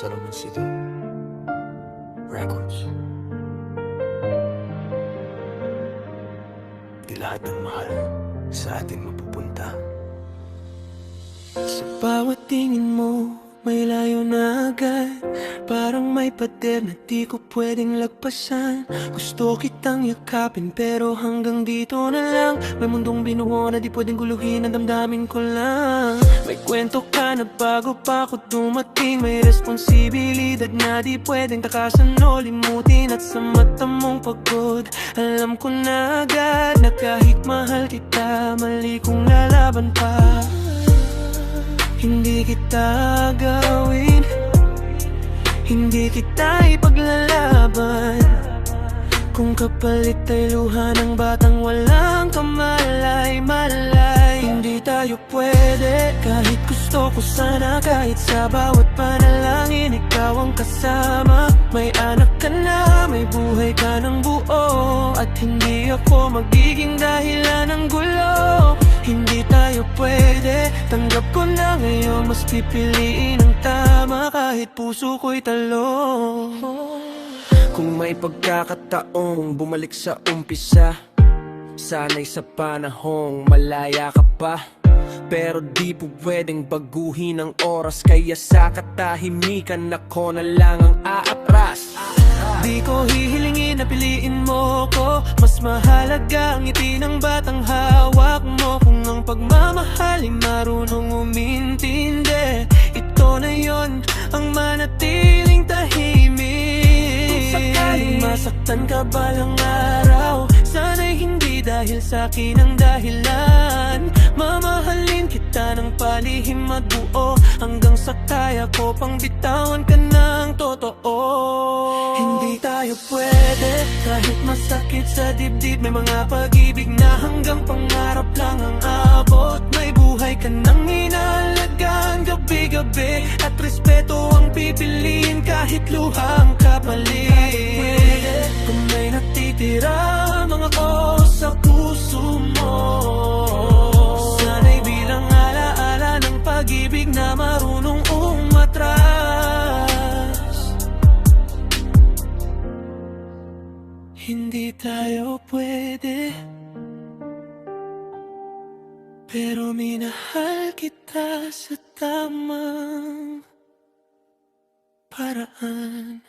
Solomon City Records. Di lahat ng mahal sa atin mapupunta. Sa bawat tingin mo, may layo na agad. Parang may pader na di ko pwedeng lagpasan. Gusto kitang yakapin pero hanggang dito na lang. May mundong binuo na di pwedeng guluhin, ang damdamin ko lang. May kwento ka na bago pa ako dumating. May responsibilidad na di pwedeng takasan o limutin. At sa mata mong pagod, alam ko na agad na kahit mahal kita, mali kung lalaban pa. Hindi kita gawin, hindi kita ipaglalaban. Kung kapalit ay luha ng batang walang kamalay-malay. Hindi tayo pwede, kahit gusto ko sana. Kahit sa bawat panalangin ikaw ang kasama. May anak ka na, may buhay ka ng buo. At hindi ako magiging dahilan ng gulo. Hindi tayo pwede, tanggap ko na ngayon. Mas pipiliin ang tama kahit puso ko'y talo. Kung may pagkakataong bumalik sa umpisa, sana'y sa panahong malaya ka pa. Pero di po pwedeng baguhin ang oras, kaya sa katahimikan ako na lang ang aatras. Di ko hihilingin na piliin mo ko, mas mahalaga ang ngiti ng batang hawak mo. Kung ang pagmamahal ay marunong umintindi, ito na yon ang manatiling tahimik. Kung sakaling masaktan ka balang araw, sana'y hindi dahil sa'kin ang dahilan. Mamahalin kita ng palihim at buo, hanggang sa kaya ko pang bitawan ka ng totoo. Hindi tayo pwede, kahit masakit sa dibdib. May mga pag-ibig na hanggang pangarap lang ang abot. May buhay ka nang inaalagaan gabi-gabi, at respeto ang pipiliin kahit luha ang kapalit. Kung may natitira mga ko sa puso mo, sana'y bilang alaala ng pag-ibig na marunong umatras. Hindi tayo pwede, pero minahal kita sa tamang paraan.